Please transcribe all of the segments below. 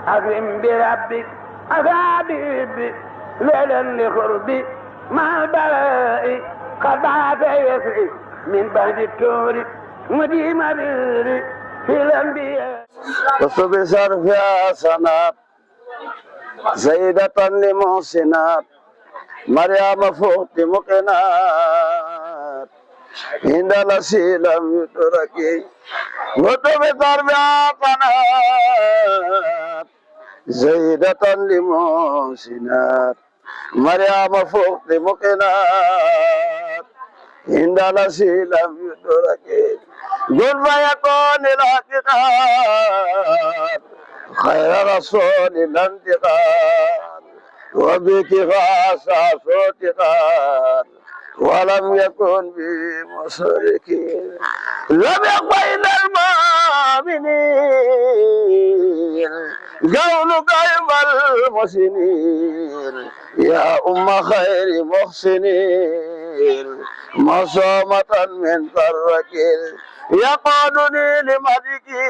أكرم بربك أصابي ليلا لقربي مع البلاء قد عاد يسري من بعد التور مديم الري في الأنبياء وصب صرف حسنات زيدة لمحسنات مريم فوق مقنات عند الذي لم يترك وصب صرف حسنات زيدة لمحسنات مريم فوق مقنات عند الذي لم يترك قل فيكون الحقيقات خير رسول الانتقال وبك خاص صوتقال ولم يكن بمشركين لم يقبل المؤمنين قولك أيها المحسنين يا أم خير محسنين مصومة من تركين يقودني لملكي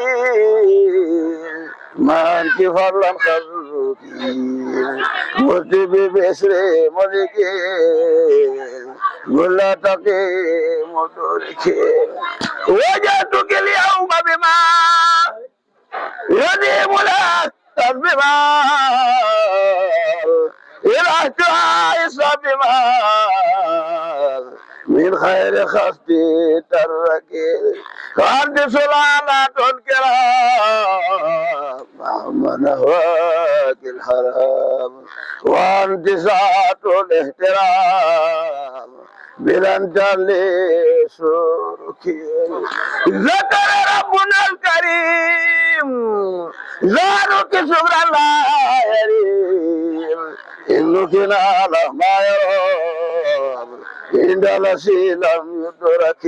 ما أنت فضلا خلوكي قلت ببسر ملكي قل لا تقيم دوركي وجدتك اليوم بما يديم لك بما إلهت عيسى بما من خير خصتي تركي وأنت سلالة الكرام محمد هواك الحرام وأنت ساعة الاحترام بلنت لي سورك ذكر ربنا الكريم زارك شكر الله يريم إنك نال ما يرام عند الذي لم يدرك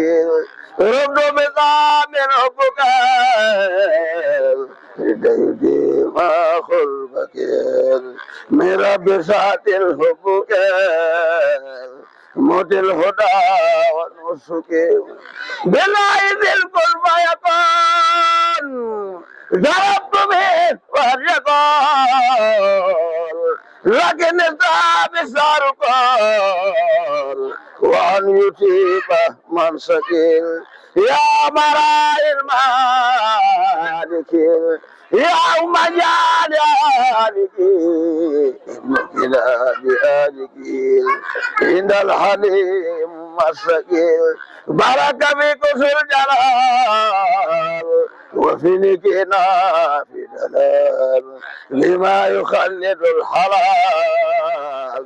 رد بطعم حبك لديدي ما خلقك من رب ساعة الحبك موت الهدى والنسك بالعيد القلب يكون ضربت به واليقول لكن التعب صار قال وأن يتيب من سكين يا مراء المالك يا أم جالك ابنك لا بآلك عند الحليم مسكين بارك فيك الجلال وفي نكنا في دلال لما يخلد الحلال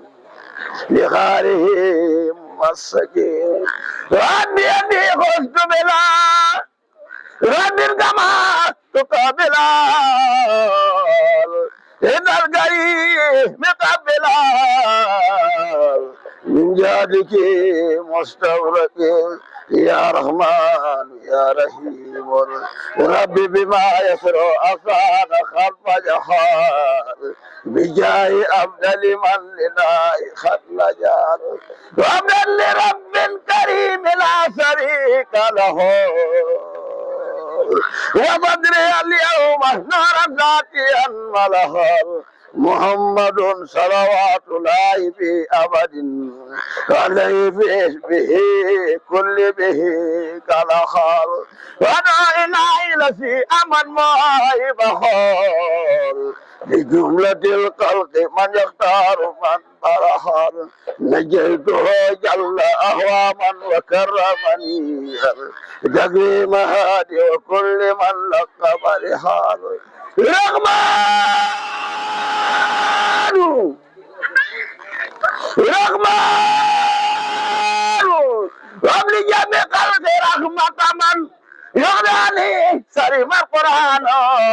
لغاره مسكين ربي يدي خذت بلا ربي الجماعة تقابلا إن القريب مقابلا من جادك مستورك يا رحمن يا رحيم ربي بما يسر أفعال خلف جحار بجاه أفضل من لنا ختم جار وأفضل لرب كريم لا شريك له وبدر اليوم نار ذاتيا ملهر محمد صلوات الله في أبد عليه في به كل به كالخار ودعا إلى في أمن ما يبخار لجملة الخلق من يختار من برهار نجيته جل أهواما وكرمني تقريم هادي وكل من لقب رحال رغمان وابن جميع خلق رحمة من يغناني سريف القرآن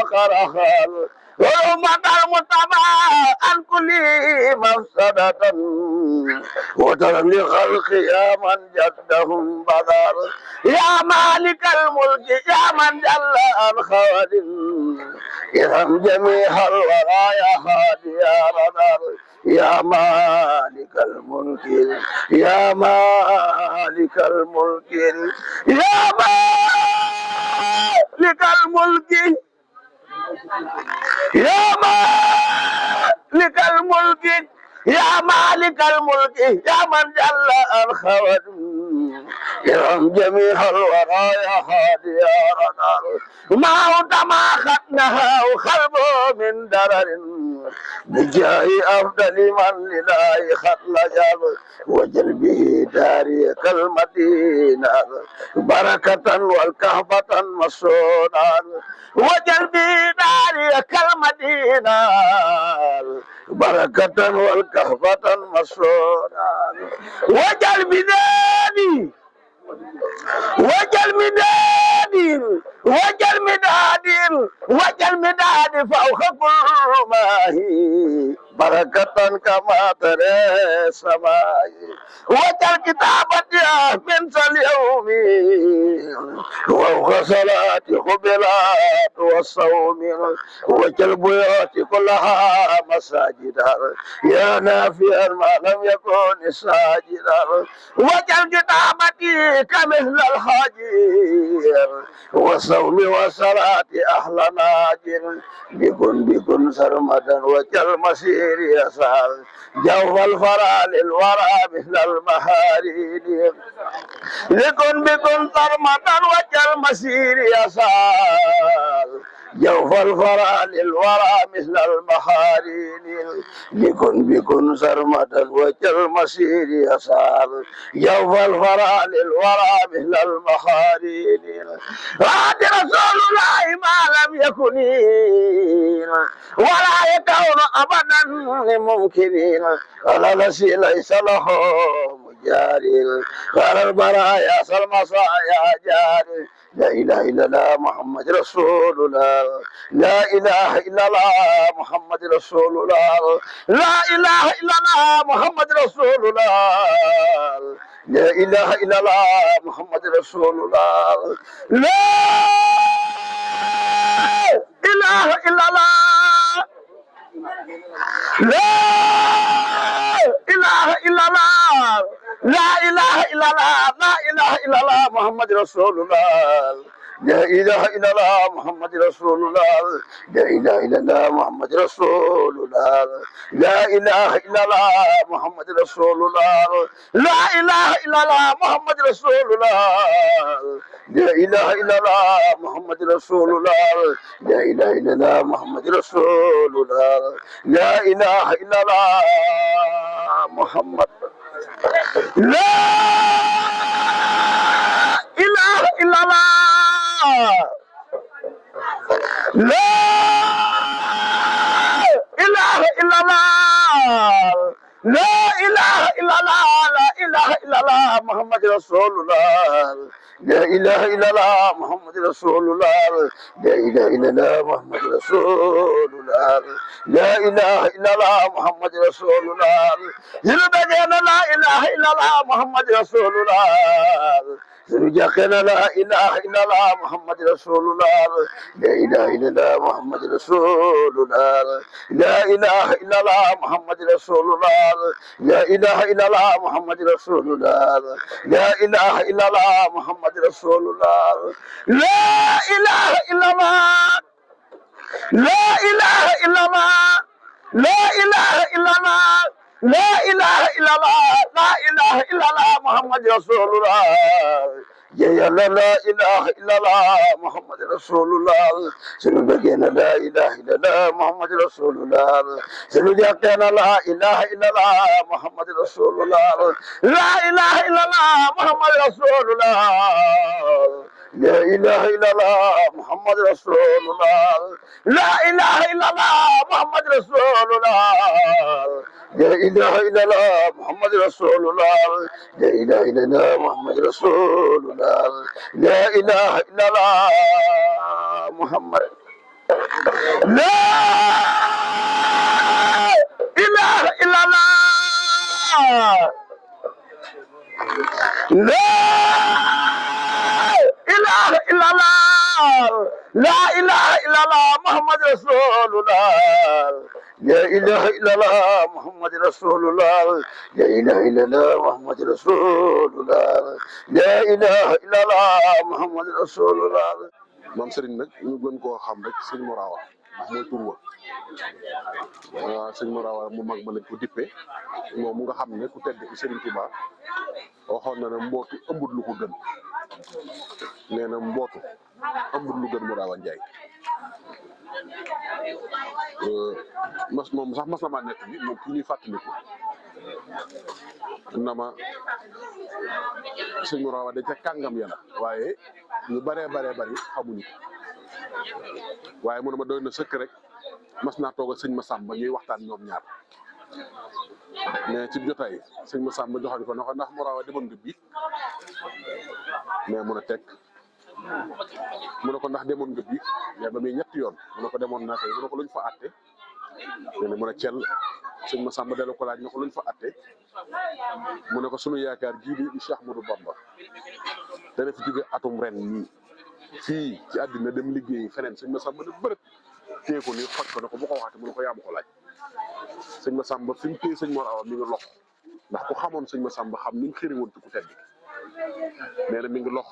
خرخال ورحمة المتبع عن كل مفسدة وترى لخلق يا من جدهم بدر يا مالك الملك يا من جل عن خواد ارحم جميع الورى يا هادي يا بدر يا مالك الملك يا مالك الملك يا مالك الملك يا مالك الملك يا مالك الملك يا من جل الخوات يرحم جميع الورى يا هادي يا رنار ما ما خدناها وخلبه من درر بجاه أفضل من لله خطل جاب وجل به داري كالمدينة بركة والكهبة مسونا وجل به داري كالمدينة بركة والكهبة مسونا وجل بداني وجل مداد وجل مداد وجل مداد فوق كل ماهي بركة كما ترى السماء وجل كتابتي من اليوم وفوق صلاة قبلات والصوم وجل بيوت كلها مساجد يا نافيا ما لم يكن ساجدا وجل كتابتي كمثل الحجير والصوم والصلاة أحلى ناجر بكن سرمدا وجل مسير يسار جوف الفرا للورى مثل المهارين بكن سرمدا وجل مسير يسار جوف الفرا للورى مثل المحارين بكن سرمدا وجل مسير يسار جوف الفرا للورى مثل المحارين وعد رسول الله ما لم يكن ولا يكون ابدا ممكنين ولا نسي ليس له مجاري قال البرايا سلمصايا جاري لا اله الا الله محمد رسول الله لا اله الا الله محمد رسول الله لا اله الا الله محمد رسول الله لا اله الا الله محمد رسول الله لا اله الا الله لا اله الا الله لا اله الا الله لا اله الا الله محمد رسول الله لا اله الا الله محمد رسول الله لا اله الا الله محمد رسول الله لا اله الا الله محمد رسول الله لا اله الا الله محمد رسول الله لا اله الا الله محمد رسول الله لا اله الا الله محمد رسول الله لا اله الا الله محمد لا اله الا الله لا اله الا الله لا اله الا الله لا اله الا الله محمد رسول الله لا اله الا الله محمد رسول الله لا اله الا الله محمد رسول الله لا اله الا الله محمد رسول الله يلبجنا لا اله الا الله محمد رسول الله سنجاكنا لا اله الا الله محمد رسول الله لا اله الا الله محمد رسول الله لا اله الا الله محمد رسول الله لا اله الا الله محمد رسول الله لا اله الا الله محمد رسول الله لا اله الا الله لا اله الا الله لا اله الا الله لا اله الا الله لا اله الا الله محمد رسول الله يا لا اله الا الله محمد رسول الله سنبقينا لا اله الا الله محمد رسول الله سنجاكنا لا اله الا الله محمد رسول الله لا اله الا الله محمد رسول الله لا اله الا الله محمد رسول الله لا اله الا الله محمد رسول الله لا اله الا الله محمد رسول الله لا اله الا الله محمد رسول الله لا اله الا الله محمد لا اله الا الله لا اله الا الله لا اله الا الله محمد رسول الله لا اله الا الله محمد رسول الله لا اله الا الله محمد رسول الله لا اله الا الله محمد رسول الله maam Serigne nag ñu gën koo xam rek Serigne Morawa mooy tur wa waaw sëñ Mor Awa mu mag ma lañ ko dippee moom mu nga xam ne ku tedd ci Serigne Touba waxoon na ne mbootu ëmbut lu ko gën nee na mbootu ëmbut lu gën Mor Awa Ndiaye moom sax mas na maa nekk bi moom ki ñuy fàttaliku na ma sëñ Mor Awa dañ ca kàngam ya la waaye ñu baree bari xamuñu ko waaye mu ne ma doy na sëkk rek mas naa toog ak sëñ Massamba ñuy waxtaan ñoom ñaar mais ci jotaay sëñ Massamba joxoñ ko na ko ndax Mor Awa demoon nga biig mais mun a teg mu ne ko ndax demoon nga biig mais ba muy ñetti yoon mu ne ko demoon naa tey mu ne ko luñ fa àtte nee na mun a cel sëñ Massamba delloo ko laaj na ko luñ fa àtte mu ne ko sunu yaakaar jii di Cheikh Ahmadou Bamba dana fi jóge atum ren nii fii ci àddina dem liggéey feneen sëñ Massamba ne bërët téye ko ni xoj ko ne ko bu ko waxate mu ne ko yaa ma ko laaj sëñ Massamba fi mu téye sëñ Mor Awa mi ngi lox ndax ku xamoon sëñ Massamba xam ni mu xëri woon ci ku tedd nee na mi ngi lox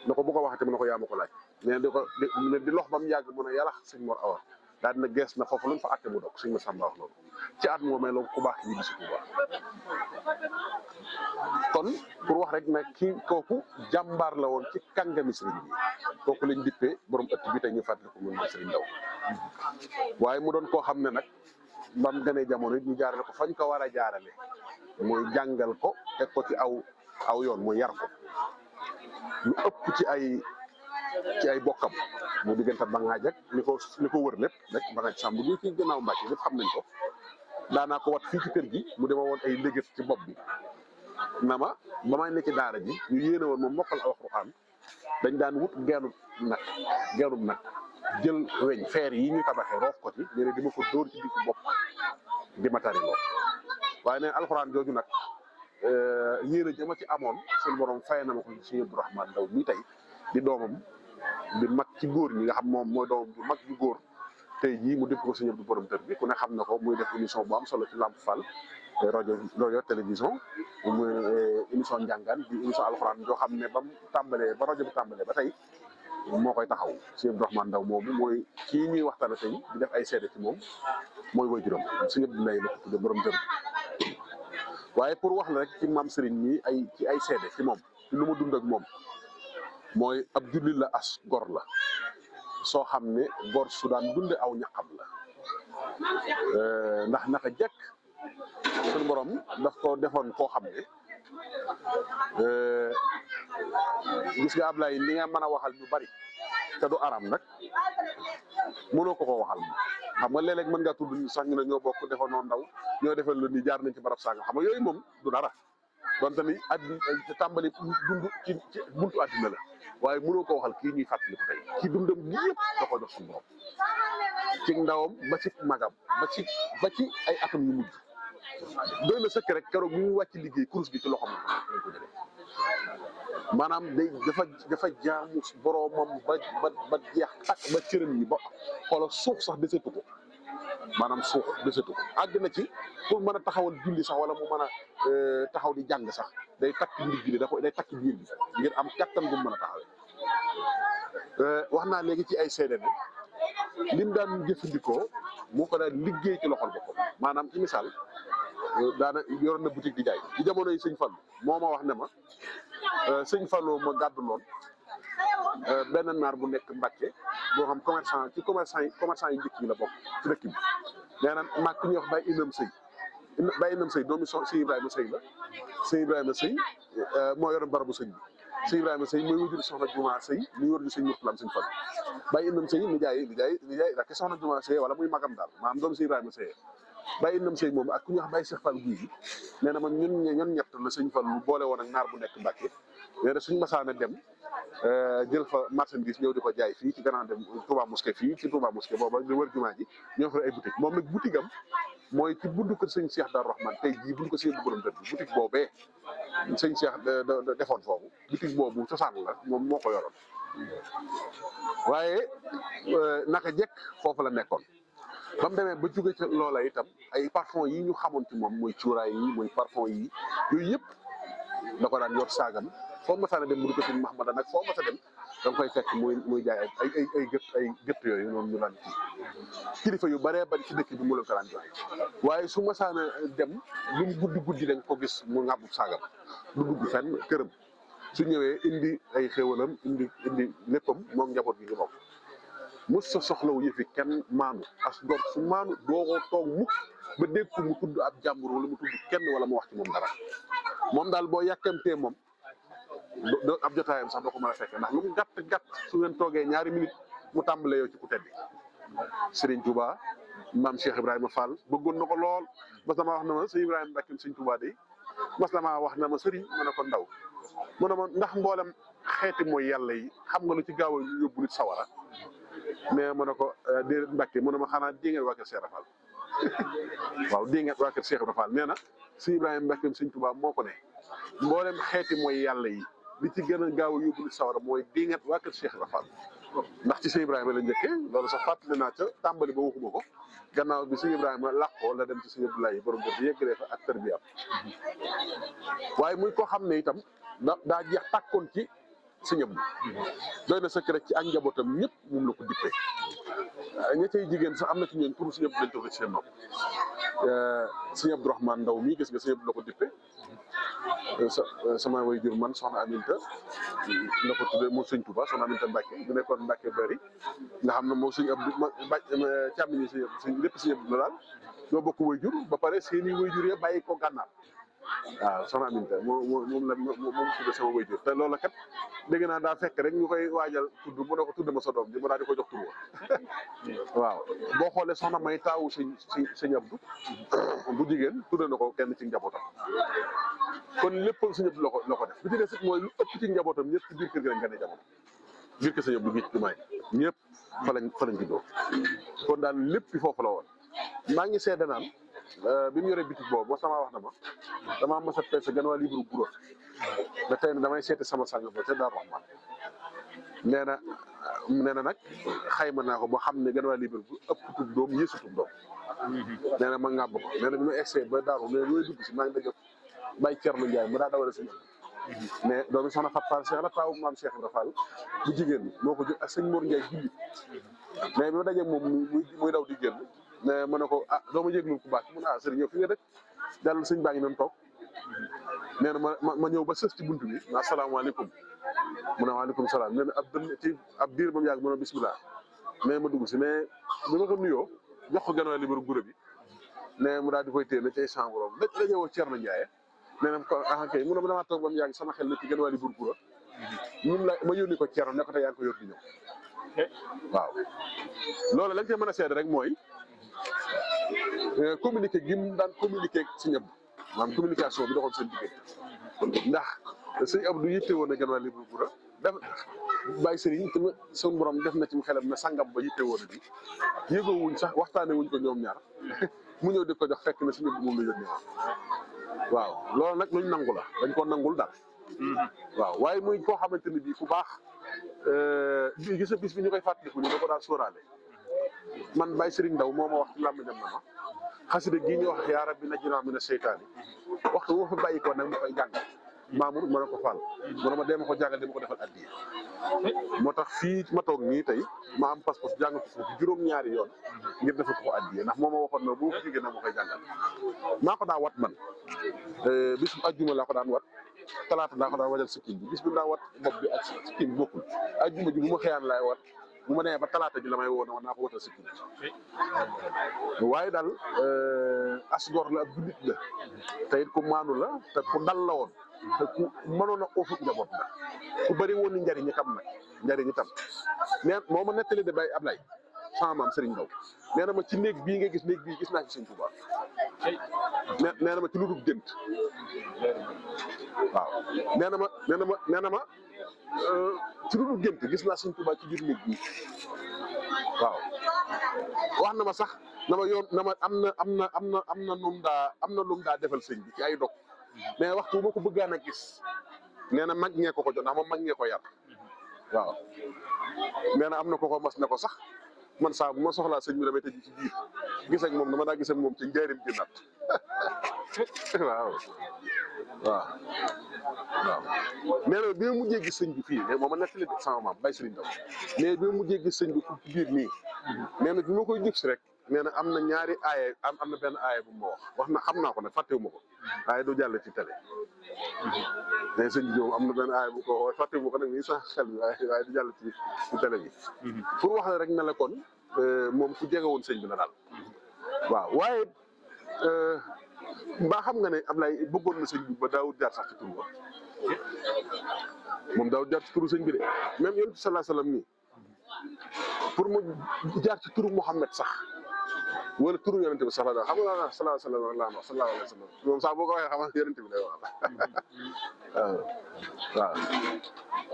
ne ko bu ko waxate mu ne ko yaa ma ko laaj nee na di lox ba mu yàgg mu ne yàlla sëñ Mor Awa daal dina gees na foofu luñ fa àtte mu dog sëñ Massamba wax loolu ci at moomee la ku baax yi bisi Tuuba kon pour wax rek nag kii kooku jàmbaar la woon ci kàngami sëriñ bi kooku lañ dippee borom ëtt bi tey ñu fàttali ko mun mooy sëriñ Ndaw waaye mu doon koo xam ne nag bam ganee jamono it ñu jaarale ko fañ ko war a jaarale mooy jàngal ko teg ko ci aw yoon mooy yar ko lu ëpp ci ay bokkam mu diggante Bangaaj ak li ko wër lépp rek Bangaaj Samb gi ci gannaaw Mbàkke lépp xam nañ ko daanaa ko wat fii ci kër gi mu dema woon ay léget ci bopp bi na ma ba may ne ci daara ji ñu yéene woon moom mokkal alxuraan dañ daan wut geenum nag jël weñ feer yi ñu tabaxee roof ko ci nee na di ma ko dóor ci digg bopp di ma tari loo waaye neen alxuraan jooju nag yéene jama ci amoon suñu borom fay na ma ko ci Abdourahmane Ndaw mi tey di doomam di mag ci góor ñi nga xam moom mooy doomam du mag ju góor tey jii mu def ko sëñ Abdou borom tër bi ku ne xam na ko muy def émission bu am solo ci Lamp Fall rajo télévision muy émission njàngaan di émission alxuraan yoo xam ne ba mu tàmbalee ba rajo bi tàmbalee ba tey moo koy taxaw sëñ Abdourahmane Ndaw moomu mooy kii ñuy waxtaane tey di def ay seede ci moom mooy waajuram sëñ Abdou Lay la ko tudde borom tër bi waaye pour wax la rek ci maam Serigne mi ci ay seede ci moom ci lu ma dund ak moom mooy ab jullit la as gor la soo xam ne gor su daan dunde aw ñaqam la ndax naka jekk suñu borom daf ko defoon koo xam ne gis nga Ablaye li nga mën a waxal ñu bari te du aram nag mënoo ko waxal xam nga léeg-léeg mën ngaa tudd sax ñu ne ñoo bokk defa noonu ndaw ñoo defal lu ni jaar nañ ci barab sànga xam nga yooyu moom du dara donte ni tàmbali dund ci buntu àddina la waaye mënoo ko waxal kii ñuy fàttali ko tey ci dundam gi yëpp da ko jox suñu borom ci ndawam ba ci magam ba ci ay atam yu mujj doy na sëkk rek keroog bi muy wàcc liggéey kurus gi ci loxoom lañ ko jëlee maanaam dafa jaamu boromam ba jeex takk ba cërëm yi ba xoola suuf sax desetu ko maanaam suuf desetu ko àgg na ci pour mën a taxawal julli sax wala mu mën a taxaw di jàng sax day takk ndigg li day takk biir bi ngir am kattan bu mu mën a taxawee wax naa léegi ci ay seede ne lim daan jëfandikoo moo ko daan liggéey ci loxol boppam maanaam ci misaal daana yoroon na boutique di jaay ci jamono yi sëñ Fallu moo ma wax ne ma sëñ Fallu ma gàddu loon benn naar bu nekk Mbàkke boo xam commerçant yi njëkk yi la bokk ci dëkk bi nee na maag ku ñuy wax Baye Inam Sëy doomi sëñ Ibrahima Sëy la sëñ Ibrahima Sëy moo yoroon barabu sëñ bi sëñ Ibrahima Sëy mooy wajur soxna Juma Sëy muy wajur sëñ Murtalaam sëñ Fallu Baye Inam Sëy ni jaay rakk soxna Juma Sëy wala muy magam daal maanaam doomi sëñ Ibrahima Sëy Baye Inam Sëy moom ak ku ñuy wax Baye Cheikh Fall guy gi nee na man ñun ñett la sëñ Fallu boole woon ak naar bu nekk Mbàkke nee na suñ masaana dem jël fa marchandise ñëw di ko jaay fii ci gannaaw dem Touba Mosquée fii ci Touba Mosquée booba di wër jumaa ji ñoo fa ay boutique moom nag boutique am mooy ci buntu kër sëñ Cheikh Darou Rahman tey jii buñ ko seen borom dër bi boutique boobee sëñ Cheikh defoon foofu boutique boobu cosaan la moom moo ko yoroon waaye naka jekk foofu la nekkoon ba mu demee ba jóge ca loola itam ay parfum yi ñu xamoon ci moom mooy cuuraay yi mooy parfum yi yooyu yëpp da ko daan yor saagam foo ma sa dem mu di ko sëñ Mahamadan nag foo ma sa dem da nga koy fekk muy jaay ay gët yooyu noonu ñu daan kilifa yu bëree bëri ci dëkk bi mu la ko daan joxe waaye su masaana dem lu mu guddi da nga ko gis mu ŋàbbu saagam du dugg fenn këram su ñëwee indi ay xéwalam indi léppam moom njaboot gi ñu bokk mos sa soxlawu yëfi kenn maanu as gor su maanu doo ko toog mukk ba dégg ko mu tudd ab jàmbur wala mu tudd kenn wala mu wax ci moom dara moom daal boo yàkkamtee moom do ab jotaayam sax doo ko mën a fekke ndax lu mu gàtt su ngeen toogee ñaari minutes mu tàmbalee yow ci ku teddi Serigne Touba maam Cheikh Ibrahima Fall bëggoon na ko lool mas damaa wax na ma sëñ Ibrahima Mbacke Serigne Touba de mas damaa wax na ma Serigne ma ne ko ndaw mu ne ma ndax mboolem xeeti mooy yàlla yi xam nga lu ci gaaw a yóbbu nit sawara mais mu ne ko déedéet Mbacke mu ne ma xanaa di ngeen waa kër Cheikh Ibra Fall waaw di ngeen waa kër Cheikh Ibra Fall nee na sëñ Ibrahima Mbacke Serigne Touba moo ko ne mboolem xeeti mooy yàlla yi li ci gën a gaaw a yóbbu nit sawara mooy di ngeen waa kër Cheikh Ibra Fall ndax ci sëñ Ibrahima la njëkkee loolu sax fàttali naa ca tàmbali ba waxuma ko gannaaw bi sëñ Ibrahima làqoo la dem ci sëñ Abdoulaye borom dër bi yeggalee fa ak tër bi am waaye muy koo xam ne itam daa jeex tàkkoon ci sëñ Abdou doy na sëkk rek ci ak njabootam ñëpp moom la ko dippee ña cay jigéen sax am na ci ñooñ pour sëñ Abdou lañ toog ci seen nopp sëñ Abdourahmane Ndaw mii gis nga sëñ Abdou la ko dippee sama way jur man soxna Aminta la ko tuddee moom sëñ Touba soxna Aminta Mbacke bu nekkoon Mbacke bari nga xam ne moom sëñ Abdou càmmini sëñ lépp sëñ Abdou la daal ñoo bokk way jur ba pare seeni way jur ya bàyyi ko gànnaar waaw soxna Aminta moom tuddee sama way jur te loola kat dégg naa daa fekk rek ñu koy waajal tudd mu ne ko tudd ma sa doom ji mu daal di ko jox tur waaw boo xoolee soxna may taawu sëñ Abdou bu jigéen tudd na ko kenn ci njabootam kon lépp sëñ Abdou la ko def bi ci des it mooy lu ëpp ci njabootam ñëpp ci biir kër gi lañ gën a jamono biir kër sëñ Abdou gi ci jumaay ñëpp fa lañ juddoo kon daal lépp foofu la woon maa ngi seede naan bi mu yoree bitik boobu sama wax na ma damaa mos a peese gën waa livre guro ba tey damay seeti sama sang ba te Daaru Rahmaan nee na nag xayma naa ko ba xam ne gën waa livre bu ëpp tub doom yéesutub doom nee na ma ngàbb ko nee na bi ma egsee ba Daaru nee na looy dugg si maa ngi dëgg Baye Thierno Ndiaye mu daa dawale sëñ mais doomi soxna Fat Fall Cheikh la taawu maam Cheikh Ibra Fall bu jigéen moo ko jóg ak sëñ Mor Ndiaye julli mais bi ma dajee moom muy daw di génn mais ma ne ko ah doo ma yëglul ku baax mu ne ah sëriñ yow fi nga dëkk daal sëñ baa ngi doon toog nee na ma ñëw ba sës ci buntu bi na asalaamaaleykum mu ne waaleykum salaam nee na ab diir ba mu yàgg mu ne bismillah mais ma dugg si mais bi ma ko nuyoo jox ko gannaaw libéru guro bi ne mu daal di koy téye ne cay chambre am la ñëwoo Thierno Ndiaye nee na ko ah kay mu ne ma damaa toog ba mu yàgg sama xel na ci gannaaw libéru guro ñun la ma yónni ko Thierno ne ko tey yaa ngi ko yor di ñëw waaw loolu lañ cee mën a seede rek mooy communiqué gi mu daan communiqué ak Sëñ Abdou maanaam communication bi doxoon seen diggante ndax Sëñ Abdou yitte woon na gannaaw libéru guro def bàyyi sëriñ te suñu borom def na ci xelam ne sangam ba yitte woon bi yëgoo wuñ sax waxtaane wuñ ko ñoom ñaar mu ñëw di ko jox fekk na Sëñ Abdou moom la yónnee waaw loolu nag luñ nangu la dañ koo nangul daal waaw waaye muy koo xamante ni bii ku baax gis nga bis bi ñu koy fàttaliku ñu da ko daal sóoraale man Baye Serigne Ndaw moo ma wax ci làmmiñam na ma xasida gii ñu wax yaa rabbi najjinaa mina seytaani waxtu boo fa bàyyi ko nag mu koy jàngal Mamour ma ne ko Fall mu ne ma dee ma ko jàngal di ma ko defal addiya moo tax fii ma toog nii tey ma am pas-pas jàng ko foofu juróom-ñaari yoon ngir defal ko addiya ndax moo ma waxoon na bu ma ko jógee nag ma koy jàngal maa ko daa wat man bis bu ajjuma laa ko daan wat talaata laa ko daan wajal sikkim bi bis bu daa wat bopp bi ak sikkim bi bokkul ajjuma ji bu ma xëyaan laay wat bu ma nee ba talaata ji la may woo naa ko watal sikkim waaye daal asgor la ab jullit la te it ku maanu la te ku dal la woon te ku mënoon a uufut njaboot la ku bëri woon ni njariñ tam nag njariñ tam mais moo ma nettali de Baye Ablaye sama maam Serigne Ndaw nee na ma ci néeg bii nga gis néeg bii gis naa ci Sëñ Tuubaa nee na ma ci lu dul gént waaw nee na ma ci lu dul gént gis naa Sëñ Tuubaa ci biir néeg bii waaw wax na ma sax na ma yoon na ma am na lum daa defal sëñ bi ci ay dog mais waxtu bu ma ko bëggaan a gis nee na mag ñee ko jox ndax moom mag ñee ko yar waaw nee na am na ko mas ne ko sax man saa bu ma soxlaa sëñ bi damay tëj ci biir gis ak moom dama daa gis ak moom ci njëriñ gi natt waaw waaw nee na bi ma mujjee gis sëñ bi fii mais moom ma nettali sama maam Baye Serigne Ndaw mais bi ma mujjee gis sëñ bi ci biir nii nee na bi ma koy jub si rek nee na am na ñaari aaye am na benn aaye bu ma wax na xam naa ko nag fàttewuma ko waaye du jàll ci télé mais sëñ bi moom am na benn aaye bu ko wax fàttewuma ko nag nii sax xel bi waaye du jàll ci télé bi pour wax la rek ne la kon moom ku jege woon sëñ bi la daal waaw waaye mbaa xam nga ne Ablaye bëggoon na sëñ bi ba daawut jaar sax ci turu ba moom daawut jaar ci turu sëñ bi de même yonent sallallahu alayhi wasallam nii pour mu jaar ci turu Muhammad sax wala turu yonent bi sax la daal xam nga sallallahu alayhi wasallam moom sax boo ko waxee xam nga yonent bi lay wax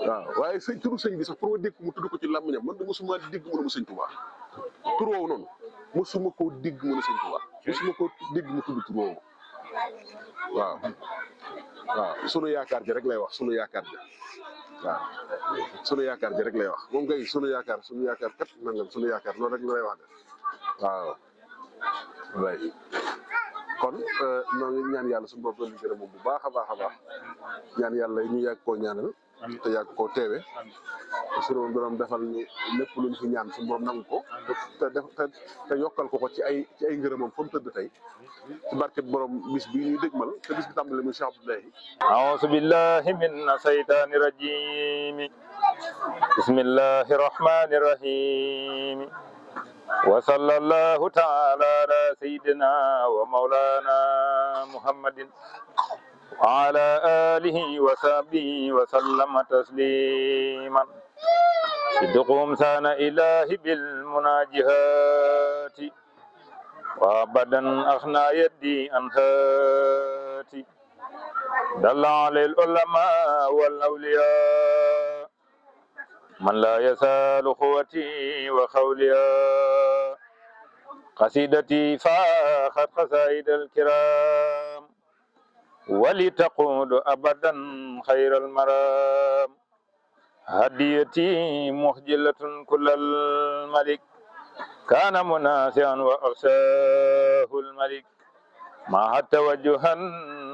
waaw waaye sëñ turu sëñ bi sax pour ma dégg mu tudd ko ci làmmiñam man de mosuma dégg mu ne ma sëñ Tuubaa tur woowu noonu mosuma koo dégg mu ne sëñ Tuubaa mosuma koo dégg mu tudd tur woowu waaw sunu yaakaar ji rek lay wax sunu yaakaar ji waaw sunu yaakaar ji rek lay wax moom kay sunu yaakaar kat nangam sunu yaakaar loolu rek lay wax de waaw wallaay kon noo ngi ñaan yàlla suñu bopp doon gërëm moom bu baax a baax ñaan yàlla ñu yàgg koo ñaanal te yàgg koo teewe te suñu borom defal ñu lépp luñ fi ñaan suñu borom nangu ko te yokkal ko ci ay ngërëmam fa mu tëdd tey ci barke borom bis bi ñuy dégmal te bis bi tàmbali muy Cheikh Abdoulaye a'uuzu billahi mina shaytaani rajiim bismillahi rahmaani rahiim wa sallallahu ta'ala ala sayyidina wa mawlana muhammadin wa ala alihi wa sahbihi wa sallama tasliman sidqum sana ilahi bil munajihati wa abadan akhna yaddi anhati dalla alal ulama wal awliya man la yasalu quwwati wa khawliya qasidati faaxat qasaidal kiram wali taqudu abadan khayral maram hadiyati mukhjilatun kullal malik kana munasian wa akhsahul malik ma tawajjuhan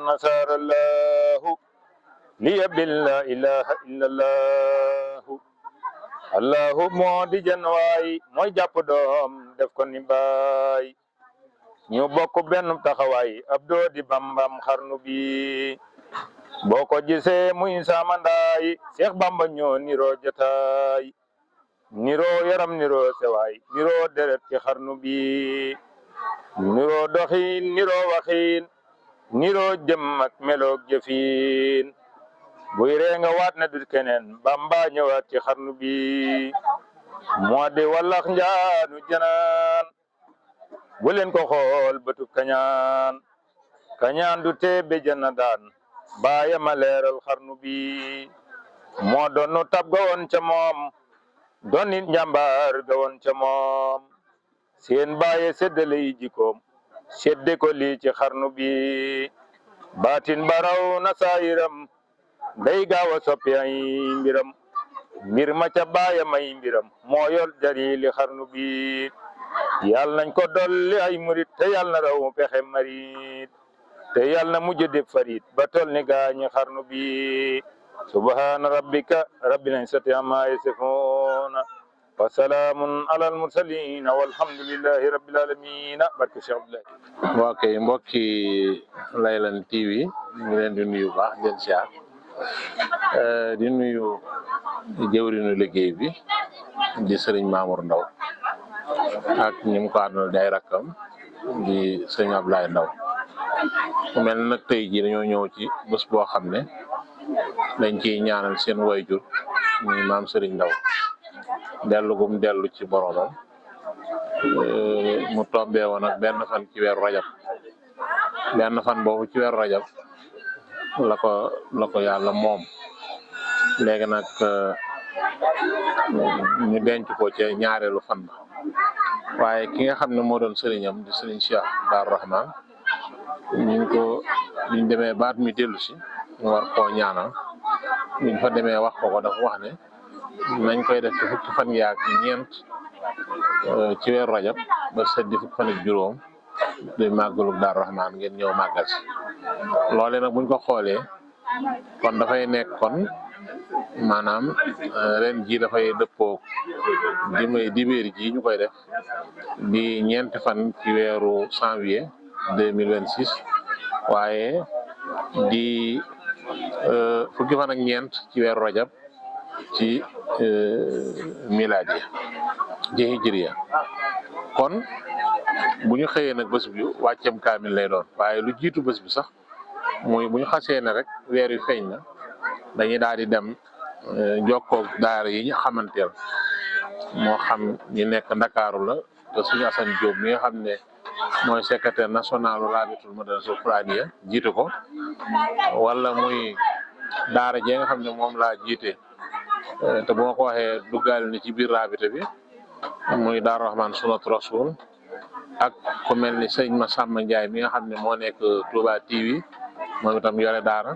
nasarallahu liya billa ilaha illallah allahu moo di janwaay mooy jàpp doom def ko ni baay ñu bokk benn taxawaay ab doo di bambam xarnu bi boo ko gisee muy samandaay Seex Bamba ñoo niroo jotaay niroo yaram niroo sewaay niroo deret ci xarnu bi niroo doxiin niroo waxiin niroo jëm ak meloog jëfiin buy ree nga waat na dut keneen Bamba ñëwaat ci xarnu bi moo di wallax njaanu janaan bu leen ko xool bëtub kañaan du tee be jana daan baaya ma leeral xarnu bi moo doonu tab ga woon ca moom doon nit njàmbaar ga woon ca moom seen baaye seddale yi jikoom sedde ko lii ci xarnu bi baatin baraw na saayiram day gaaw a soppi ay mbiram mbir ma ca baaya may mbiram moo yor jarili xarnu bi yàlla nañ ko dolli ay murit te yàlla na raw pexe marit te yàlla na mujj def farit ba tol ni gaañi xarnu bi subhana rabbika rabbil izzati amma yasifuna wa salaamun alal mursalin walhamdulillahi rabbil alamin barke Cheikh Abdoulaye. waa kay mbokki Laylan TV ñu leen di nuyu baax den siyaar di nuyu jëwriñu liggéey bi di Serigne Mamour Ndaw ak ñi mu ko àndal di ay rakkam di Serigne Abdoulaye Ndaw mu mel nag tey ji dañoo ñëw ci bés boo xam ne dañ ciy ñaanal seen wayjur muy maam Serigne Ndaw dellu gum dellu ci boromam mu tombee woon ak benn fan ci weeru rajab benn fan boobu ci weeru rajab la ko yàlla moom léegi nag ñu denc ko ci ñaareelu fan ba waaye ki nga xam ne moo doon sëriñam di sëriñ Cheikh Daaru Rahman ñu demee baat mi dellu si ñu war koo ñaanal ñu fa demee wax ko dafa wax ne nañ koy def ci fukki fan yaak ñeent ci weeru rajab ba seddi fukki fan ak juróom di màggalu Daaru Rahman ngeen ñëw màggal si loole nag buñ ko xoolee kon dafay nekk kon maanaam ren ji dafay dëppoo dibéer ji ñu koy def di ñeenti fan ci weeru janvier 2026 waaye di fukki fan ak ñeent ci weeru rajab ci miladiya ci hijriya kon bu ñu xëyee nag bés bi wàccem kaamil lay doon waaye lu jiitu bés bi sax muy bu ñu xasee ne rek weer wi feeñ na dañuy daal di dem jokkoog daara yi ñu xamanteel moo xam ñi nekk Ndakaaru la te suñu Assane Diop mi nga xam ne mooy secrétaire national rabitul madrasatul qur'aniya jiite ko wala muy daara jee nga xam ne moom laa jiite te bu ma ko waxee duggaale ni ci biir rabita bi muy Daaru Rahman Sunnatu Rasul ak ku mel ni sëñ Massamba Ndiaye mi nga xam ne moo nekk Touba TV moom itam yore daara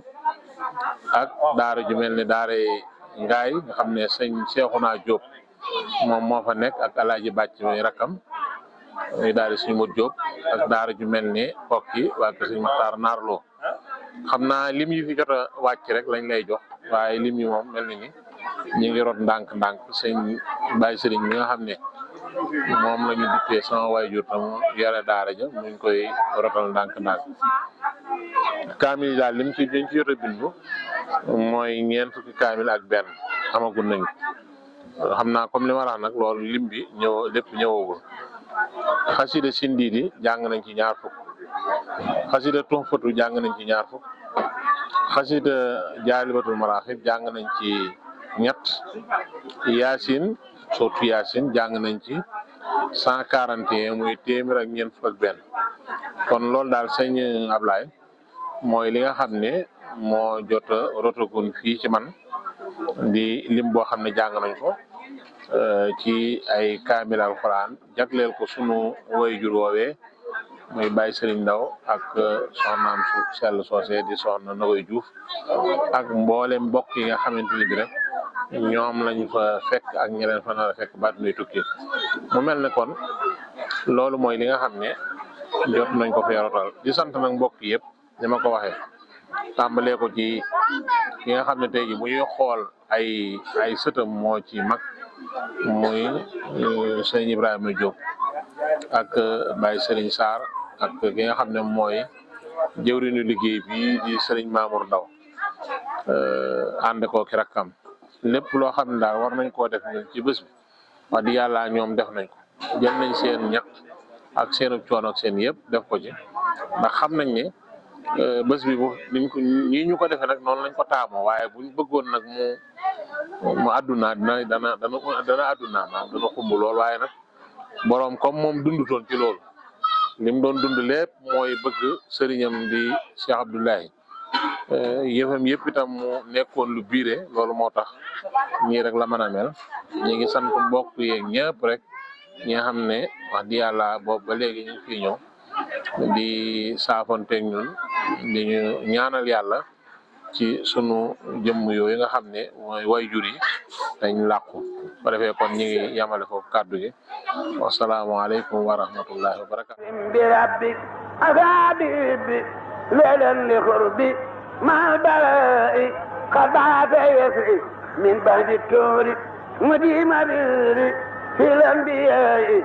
ak daara ju mel ni daara Ngaay nga xam ne sëñ Cheikhouna Diop moom moo fa nekk ak Alaaji Bàcc mi rakam muy daara suñu Modou Diop ak daara ju mel ni Kokki waa kër sëñ Maxtaar Naarloo xam naa lim yi fi jot a wàcc rek lañ lay jox waaye lim yi moom mel ni ñu ngi rot ndànk-ndànk sëñ Baye Sëriñ mi nga xam ne moom la ñu dippee sama waajur tam yore daara ja mu ngi koy rotal ndànk-ndànk kaamil yi daal lim ci dañ ci jot a bindu mooy ñeent fukki kaamil ak benn amagul nañu xam naa comme li ma wax nag loolu lim bi lépp ñëwagul xasida sindiidi jàng nañ ci ñaar fukk xasida tuxfatu jàng nañ ci ñaar fukk xasida jaalibatul maraaxib jàng nañ ci ñett yaasin surtout yaasin jàng nañ ci 141 muy téeméer ak ñeent fukk ak benn kon loolu daal sëñ Ablaye mooy li nga xam ne moo jot a rotagun fii ci man di lim boo xam ne jàng nañ ko ci ay kaamil alxuraan jagleel ko sunu waajur woowee muy Baye Serigne Ndaw ak soxnaam su sell soosé di soxna Nogoy Diouf ak mboolem mbokk yi nga xamante ni bi rek ñoom lañ fa fekk ak ñeneen fa nar a fekk baat nuy tukki mu mel ne kon loolu mooy li nga xam ne jot nañ ko fee rotal di sant nag mbokk yëpp ni ma ko waxee tàmbalee ko ci ki nga xam ne tey ji bu ñuy xool ay sëtam moo ci mag muy sëñ Ibrahima Diop ak Baye Serigne Sarr ak ki nga xam ne mooy jëwriñu liggéey bi di Serigne Mamour Ndaw ànd ko ki rakkam lépp loo xam ne daal war nañ koo def ñun ci bés bi wax di yàlla ñoom def nañ ko jël nañ seen ñaq ak seenu coono ak seen yëpp def ko ci ndax xam nañ ne bés bi bu niñ ko ñii ñu ko defee nag noonu lañ ko taamoo waaye buñ bëggoon nag mu àdduna dana àdduna maanaam dana xumb lool waaye nag boroom comme moom dundutoon ci loolu li mu doon dund lépp mooy bëgg sëriñam di Cheikh Abdoulaye yëfam yëpp itam mu nekkoon lu biire loolu moo tax ñii rek la mën a mel ñi ngi sant mbokk yeeg ñëpp rek ñi nga xam ne wax di yàlla boobu ba léegi ñu ngi fii ñëw di saafonteeg ñun di ñu ñaanal yàlla ci sunu jëmm yooyu nga xam ne mooy waajur yi dañ làqu ba defee kon ñi ngi yamale foofu kàddu gi wasalaamaaleykum wa rahmatullahi wa barakatu bi rabbi asabibi leelan li xurbi mal balai xabaate yesi min bandi tuuri mudima biri filan biyai